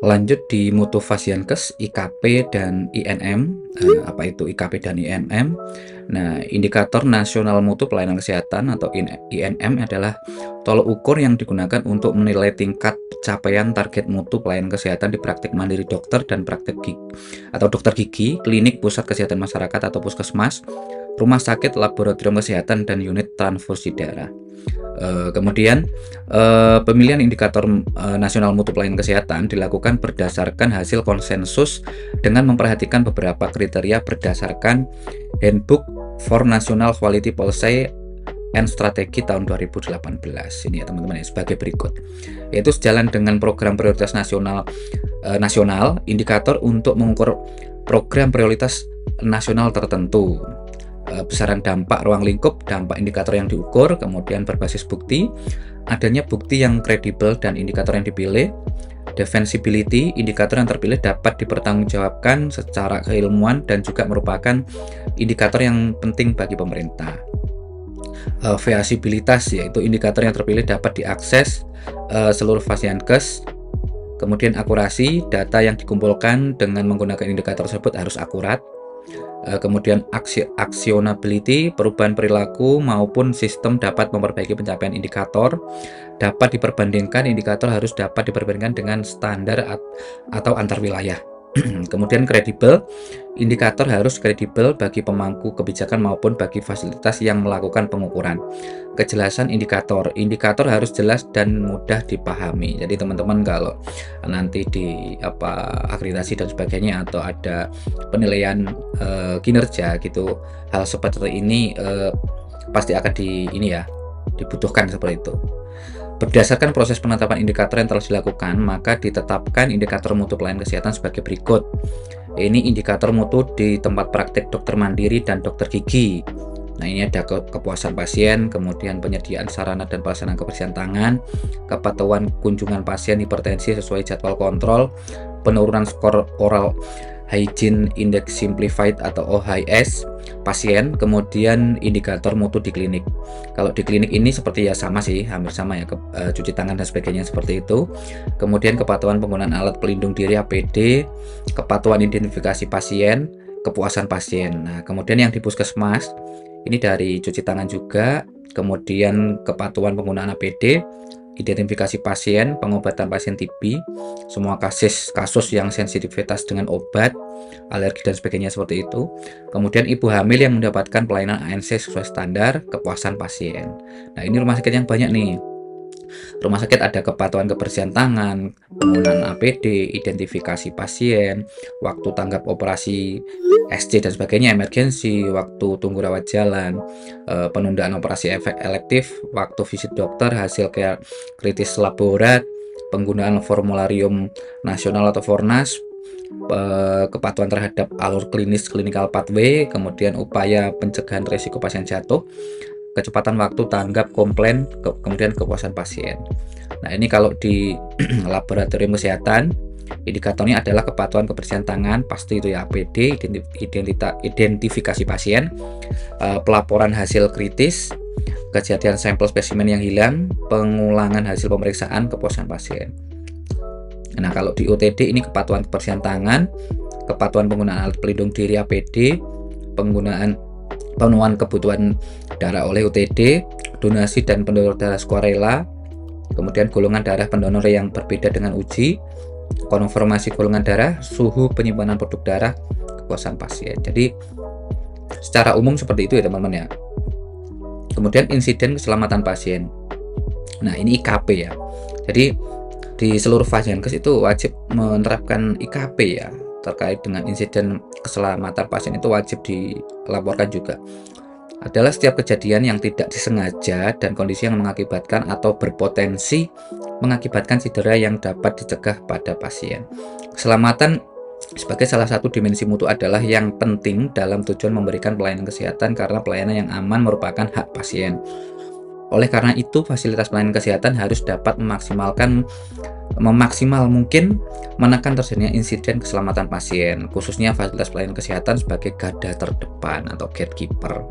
Lanjut di Mutu Fasiankes, IKP dan INM. Apa itu IKP dan INM? Nah, indikator nasional mutu pelayanan kesehatan atau INM adalah tolok ukur yang digunakan untuk menilai tingkat capaian target mutu pelayanan kesehatan di praktik mandiri dokter dan praktik gigi atau dokter gigi, klinik pusat kesehatan masyarakat atau puskesmas, rumah sakit, laboratorium kesehatan, dan unit transfusi darah. Kemudian pemilihan indikator nasional mutu pelayanan kesehatan dilakukan berdasarkan hasil konsensus dengan memperhatikan beberapa kriteria berdasarkan Handbook for National Quality Policy and Strategy tahun 2018. Ini ya teman-teman ya, sebagai berikut. Yaitu sejalan dengan program prioritas nasional indikator untuk mengukur program prioritas nasional tertentu. Besaran dampak ruang lingkup, dampak indikator yang diukur, kemudian berbasis bukti, adanya bukti yang kredibel dan indikator yang dipilih, defensibility, indikator yang terpilih dapat dipertanggungjawabkan secara keilmuan dan juga merupakan indikator yang penting bagi pemerintah. Feasibilitas, yaitu indikator yang terpilih dapat diakses seluruh Fasiankes. Kemudian akurasi, data yang dikumpulkan dengan menggunakan indikator tersebut harus akurat. Kemudian actionability, perubahan perilaku maupun sistem dapat memperbaiki pencapaian indikator, dapat diperbandingkan, indikator harus dapat diperbandingkan dengan standar atau antar wilayah. Kemudian kredibel, indikator harus kredibel bagi pemangku kebijakan maupun bagi fasilitas yang melakukan pengukuran. Kejelasan indikator harus jelas dan mudah dipahami. Jadi teman-teman kalau nanti di akreditasi dan sebagainya atau ada penilaian kinerja gitu, hal seperti ini pasti akan dibutuhkan seperti itu. Berdasarkan proses penetapan indikator yang telah dilakukan, maka ditetapkan indikator mutu pelayanan kesehatan sebagai berikut. Ini indikator mutu di tempat praktik dokter mandiri dan dokter gigi. Nah, ini ada kepuasan pasien, kemudian penyediaan sarana dan pelaksanaan kebersihan tangan, kepatuhan kunjungan pasien hipertensi sesuai jadwal kontrol, penurunan skor oral hygiene index simplified atau OHS pasien, kemudian indikator mutu di klinik. Kalau di klinik ini seperti ya sama sih, hampir sama ya, cuci tangan dan sebagainya seperti itu. Kemudian kepatuhan penggunaan alat pelindung diri APD, kepatuhan identifikasi pasien, kepuasan pasien. Nah, kemudian yang di puskesmas ini dari cuci tangan juga, kemudian kepatuhan penggunaan APD, identifikasi pasien, pengobatan pasien TB, semua kasus yang sensitivitas dengan obat, alergi dan sebagainya seperti itu. Kemudian ibu hamil yang mendapatkan pelayanan ANC sesuai standar, kepuasan pasien. Nah, ini rumah sakit yang banyak nih. Rumah sakit ada kepatuhan kebersihan tangan, penggunaan APD, identifikasi pasien, waktu tanggap operasi SC dan sebagainya, emergensi, waktu tunggu rawat jalan, penundaan operasi efek elektif, waktu visit dokter, hasil kritis laborat, penggunaan formularium nasional atau Fornas, kepatuhan terhadap alur klinis clinical pathway, kemudian upaya pencegahan risiko pasien jatuh, kecepatan waktu tanggap komplain, kemudian kepuasan pasien. Nah, ini kalau di laboratorium kesehatan, indikatornya adalah kepatuhan kebersihan tangan, pasti itu ya APD, identifikasi pasien, pelaporan hasil kritis, kejadian sampel spesimen yang hilang, pengulangan hasil pemeriksaan, kepuasan pasien. Nah, kalau di OTD ini kepatuhan kebersihan tangan, kepatuhan penggunaan alat pelindung diri APD, pemenuhan kebutuhan darah oleh OTD, donasi dan pendonor darah sukarela, kemudian golongan darah pendonor yang berbeda dengan uji, konfirmasi golongan darah, suhu penyimpanan produk darah, kepuasan pasien. Jadi secara umum seperti itu ya teman-teman ya. Kemudian insiden keselamatan pasien. Nah, ini IKP ya. Jadi di seluruh Fasiankes itu wajib menerapkan IKP ya. Terkait dengan insiden keselamatan pasien itu wajib dilaporkan juga. Adalah setiap kejadian yang tidak disengaja dan kondisi yang mengakibatkan atau berpotensi mengakibatkan cedera yang dapat dicegah pada pasien. Keselamatan sebagai salah satu dimensi mutu adalah yang penting dalam tujuan memberikan pelayanan kesehatan karena pelayanan yang aman merupakan hak pasien. Oleh karena itu, fasilitas pelayanan kesehatan harus dapat memaksimal mungkin menekan terjadinya insiden keselamatan pasien, khususnya fasilitas pelayanan kesehatan sebagai garda terdepan atau gatekeeper.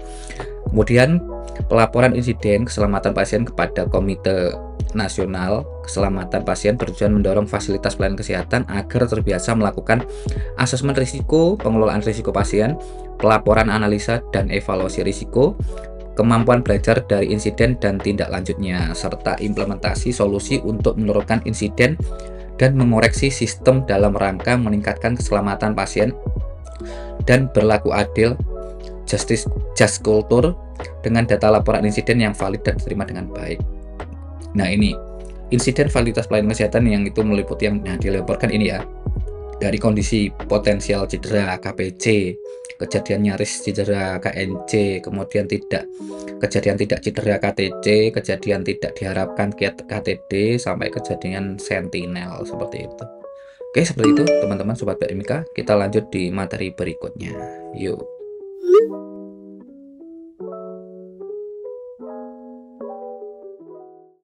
Kemudian, pelaporan insiden keselamatan pasien kepada Komite Nasional keselamatan pasien bertujuan mendorong fasilitas pelayanan kesehatan agar terbiasa melakukan asesmen risiko, pengelolaan risiko pasien, pelaporan analisa dan evaluasi risiko, kemampuan belajar dari insiden dan tindak lanjutnya, serta implementasi solusi untuk menurunkan insiden dan mengoreksi sistem dalam rangka meningkatkan keselamatan pasien dan berlaku adil just culture dengan data laporan insiden yang valid dan diterima dengan baik. Nah, ini insiden validitas pelayanan kesehatan yang itu meliputi yang dilaporkan ini ya, dari kondisi potensial cedera KPC, kejadian nyaris cedera KNC, kemudian kejadian tidak cedera KTC, kejadian tidak diharapkan KTD, sampai kejadian sentinel seperti itu. Oke, seperti itu teman-teman sobat BMK. Kita lanjut di materi berikutnya. Yuk.